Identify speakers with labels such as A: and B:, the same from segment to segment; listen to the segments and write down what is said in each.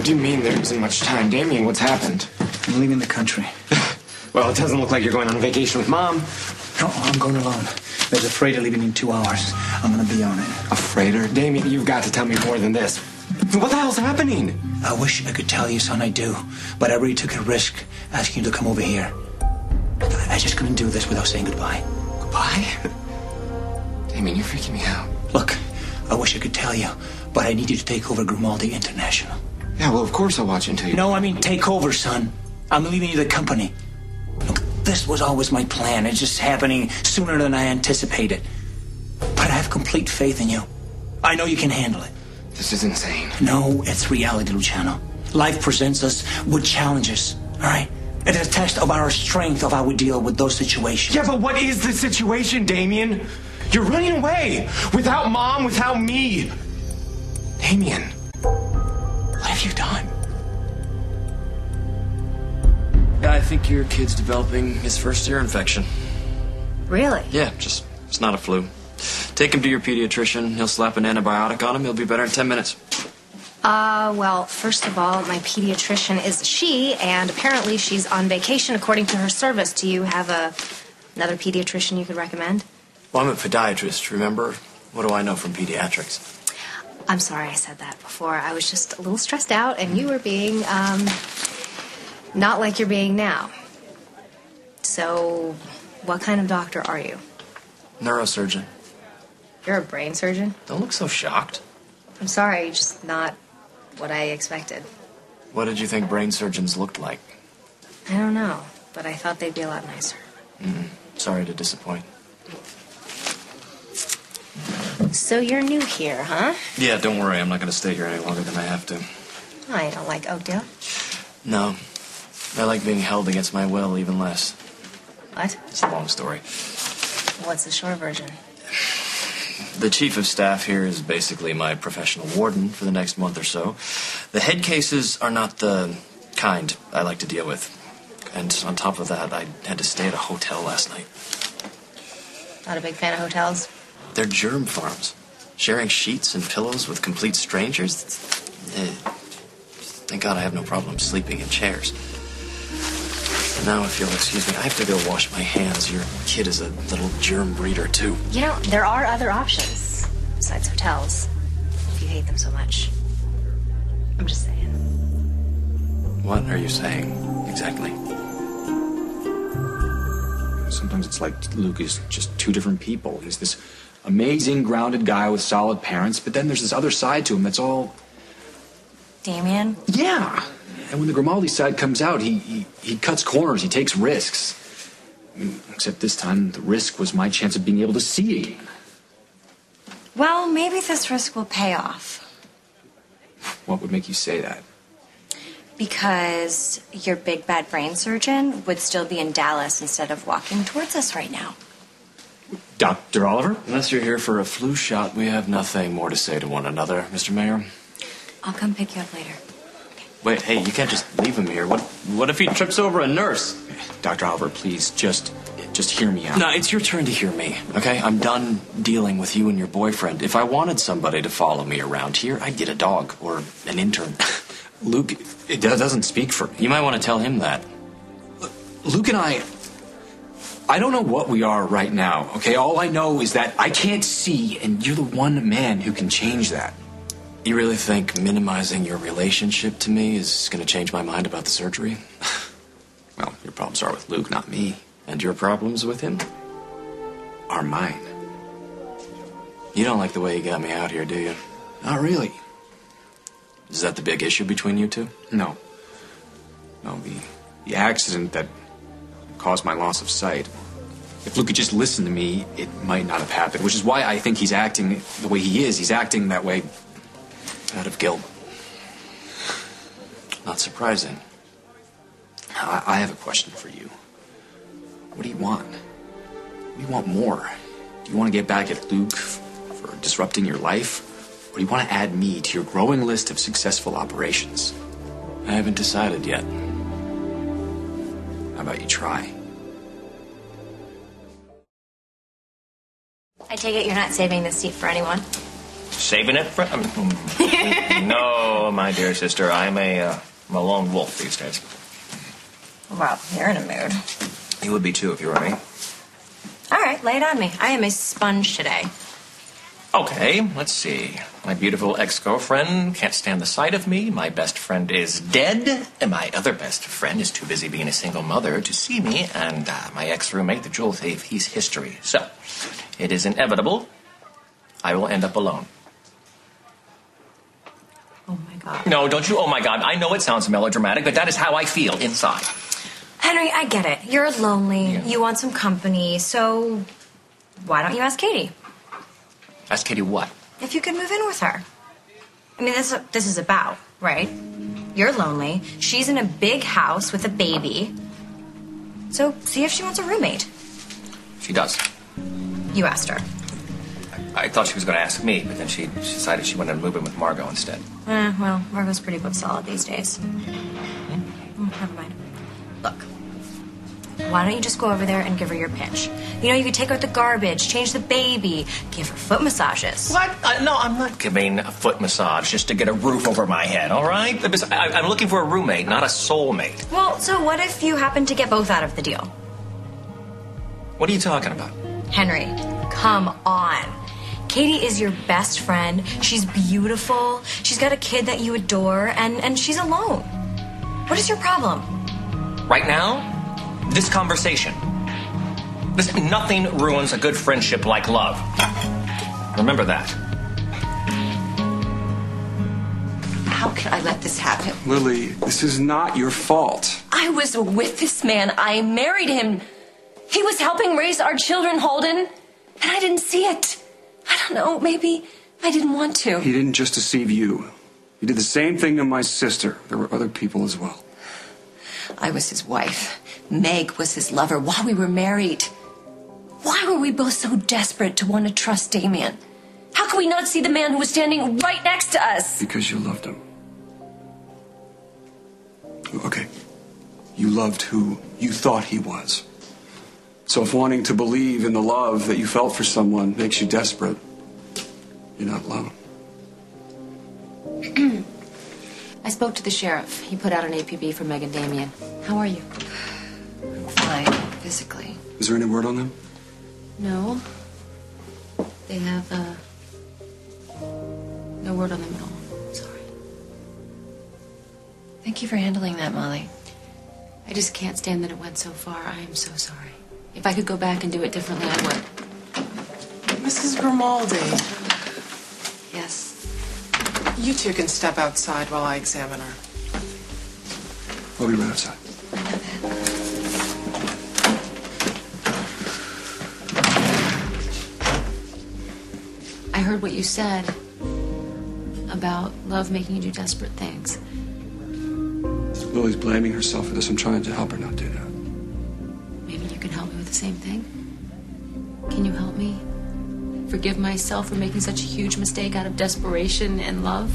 A: do you mean there isn't much time? Damien, what's happened?
B: I'm leaving the country.
A: Well, it doesn't look like you're going on vacation with Mom.
B: No, I'm going alone. There's a freighter leaving in 2 hours. I'm gonna be on it.
A: A freighter? Damien, you've got to tell me more than this. What the hell's happening?
B: I wish I could tell you, son, I do. But I really took a risk asking you to come over here. I just couldn't do this without saying goodbye.
A: Goodbye? Damien, you're freaking me out.
B: Look, I wish I could tell you, but I need you to take over Grimaldi International.
A: Yeah, well, of course I'll watch until you...
B: No, I mean take over, son. I'm leaving you the company. Look, this was always my plan. It's just happening sooner than I anticipated. But I have complete faith in you. I know you can handle it.
A: This is insane.
B: No, it's reality, Luciano. Life presents us with challenges, all right? It is a test of our strength of how we deal with those situations.
A: Yeah, but what is the situation, Damien? You're running away. Without Mom, without me. Damien, what have you done?
C: Yeah, I think your kid's developing his first ear infection.
D: Really?
C: Yeah, it's not a flu. Take him to your pediatrician. He'll slap an antibiotic on him. He'll be better in 10 minutes.
D: Well, first of all, my pediatrician is she, and apparently she's on vacation according to her service. Do you have another pediatrician you could recommend?
C: Well, I'm a podiatrist, remember? What do I know from pediatrics?
D: I'm sorry I said that before. I was just a little stressed out, and you were being, not like you're being now. So, what kind of doctor are you?
C: Neurosurgeon.
D: You're a brain surgeon?
C: Don't look so shocked.
D: I'm sorry, just not what I expected.
C: What did you think brain surgeons looked like?
D: I don't know, but I thought they'd be a lot nicer.
C: Sorry to disappoint.
D: So you're new here, huh?
C: Yeah, don't worry. I'm not going to stay here any longer than I have to.
D: Oh, you don't like Oakdale?
C: No. I like being held against my will even less.
D: What?
C: It's a long story.
D: What's the short version?
C: The chief of staff here is basically my professional warden for the next month or so. The head cases are not the kind I like to deal with. And on top of that, I had to stay at a hotel last night.
D: Not a big fan of hotels?
C: They're germ farms. Sharing sheets and pillows with complete strangers. Thank God I have no problem sleeping in chairs. And now, if you'll excuse me, I have to go wash my hands. Your kid is a little germ breeder, too.
D: You know, there are other options besides hotels, if you hate them so much. I'm just saying.
C: What are you saying, exactly?
E: Sometimes it's like Luke is just two different people. He's this amazing, grounded guy with solid parents, but then there's this other side to him that's all...
D: Damien?
E: Yeah. And when the Grimaldi side comes out, he cuts corners, he takes risks. Except this time, the risk was my chance of being able to see again.
F: Well, maybe this risk will pay off.
E: What would make you say that?
F: Because your big bad brain surgeon would still be in Dallas instead of walking towards us right now.
E: Dr. Oliver?
C: Unless you're here for a flu shot, we have nothing more to say to one another, Mr. Mayor.
F: I'll come pick you up later.
C: Wait, hey, you can't just leave him here. What if he trips over a nurse?
E: Dr. Oliver, please, just hear me out.
C: No, it's your turn to hear me, okay? I'm done dealing with you and your boyfriend. If I wanted somebody to follow me around here, I'd get a dog or an intern.
E: Luke, it doesn't speak for me.
C: You might want to tell him that.
E: Luke and I don't know what we are right now, okay? All I know is that I can't see, and you're the one man who can change that.
C: You really think minimizing your relationship to me is going to change my mind about the surgery?
E: Well, your problems are with Luke, not me.
C: And your problems with him?
E: Are mine.
C: You don't like the way he got me out here, do you?
E: Not really.
C: Is that the big issue between you two?
E: No. No, the accident that caused my loss of sight. If Luke had just listened to me, it might not have happened, which is why I think he's acting the way he is. He's acting that way
C: out of guilt. Not surprising.
E: I have a question for you. What do you want? What do you want more? Do you want to get back at Luke for disrupting your life? Or do you want to add me to your growing list of successful operations?
C: I haven't decided yet.
E: How about you try?
F: I take it you're not saving this seat for anyone?
G: saving it for... No, my dear sister, I'm a lone wolf these days.
F: Well, you're in a mood.
G: You would be too if you were me.
F: All right, lay it on me. I am a sponge today.
G: Okay, let's see. My beautiful ex-girlfriend can't stand the sight of me. My best friend is dead. And my other best friend is too busy being a single mother to see me. And my ex-roommate, the jewel thief, he's history. So, it is inevitable. I will end up alone.
F: Oh, my God.
G: No, don't you, oh my God. I know it sounds melodramatic, but that is how I feel inside.
F: Henry, I get it. You're lonely.
G: Yeah.
F: You want some company. So, why don't you ask Katie?
G: Ask Katie what?
F: If you could move in with her. I mean, that's what this is about, right? You're lonely. She's in a big house with a baby. So, see if she wants a roommate.
G: She does.
F: You asked her.
G: I thought she was going to ask me, but then she decided she wanted to move in with Margot instead.
F: Well, Margot's pretty book solid these days. Never mind. Look, why don't you just go over there and give her your pitch? You know, you could take out the garbage, change the baby, give her foot massages.
G: What? No, I'm not giving a foot massage just to get a roof over my head, all right? I'm looking for a roommate, not a soulmate.
F: Well, so what if you happen to get both out of the deal?
G: What are you talking about?
F: Henry, come on. Katie is your best friend. She's beautiful. She's got a kid that you adore, and she's alone. What is your problem?
G: Right now, this conversation. Nothing ruins a good friendship like love. Remember that.
H: How could I let this happen?
I: Lily, this is not your fault.
H: I was with this man. I married him. He was helping raise our children, Holden. And I didn't see it. I don't know, maybe I didn't want to.
I: He didn't just deceive you. He did the same thing to my sister. There were other people as well.
H: I was his wife. Meg was his lover while we were married. Why were we both so desperate to want to trust Damien? How could we not see the man who was standing right next to us?
I: Because you loved him. Okay. You loved who you thought he was. So if wanting to believe in the love that you felt for someone makes you desperate, you're not alone.
J: I spoke to the sheriff. He put out an APB for Meg and Damien. How are you?
H: I'm fine, physically.
I: Is there any word on them?
J: No. They have, no word on them at all. Sorry. Thank you for handling that, Molly. I just can't stand that it went so far. I am so sorry. If I could go back and do it differently, I would.
K: Mrs. Grimaldi,
J: Yes.
K: you two can step outside while I examine her.
I: I'll be right outside.
J: I heard what you said about love making you do desperate things.
I: Lily's blaming herself for this. I'm trying to help her not do that.
J: Maybe you can help me with the same thing? Can you help me forgive myself for making such a huge mistake out of desperation and love?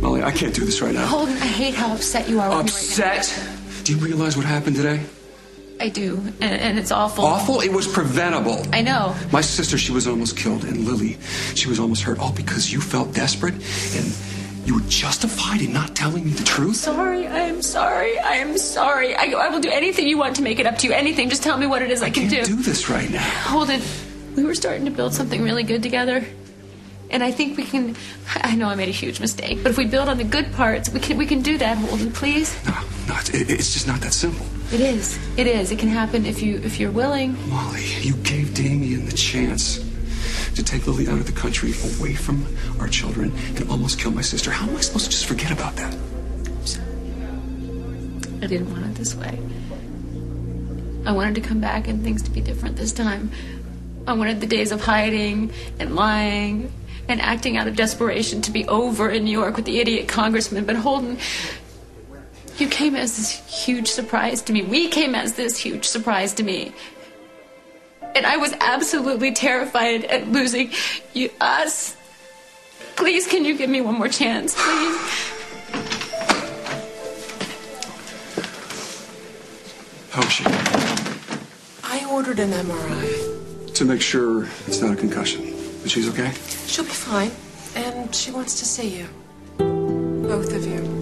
I: Molly, I can't do this right now.
J: Holden, I hate how upset you are with me
I: Upset?
J: right now.
I: Do you realize what happened today?
J: I do, and it's awful.
I: Awful? It was preventable.
J: I know.
I: My sister, she was almost killed, and Lily, she was almost hurt, all because you felt desperate, and you were justified in not telling me the truth?
J: Sorry, I am sorry. I am sorry. I will do anything you want to make it up to you. Anything. Just tell me what it is I can
I: can't do this right now.
J: Holden, we were starting to build something really good together. And I think we can... I know I made a huge mistake, but if we build on the good parts, we can do that, Holden, please.
I: No, it's just not that simple.
J: It is. It is. It can happen if you're willing.
I: Molly, you gave Damien the chance to take Lily out of the country, away from our children, and almost kill my sister. How am I supposed to just forget about that?
J: I'm sorry. I didn't want it this way. I wanted to come back and things to be different this time. I wanted the days of hiding and lying and acting out of desperation to be over in New York with the idiot congressman. But Holden, you came as this huge surprise to me. We came as this huge surprise to me. And I was absolutely terrified at losing us. Please, can you give me one more chance, please?
I: How is she?
K: I ordered an MRI.
I: to make sure it's not a concussion. But she's okay?
K: She'll be fine. And she wants to see you. Both of you.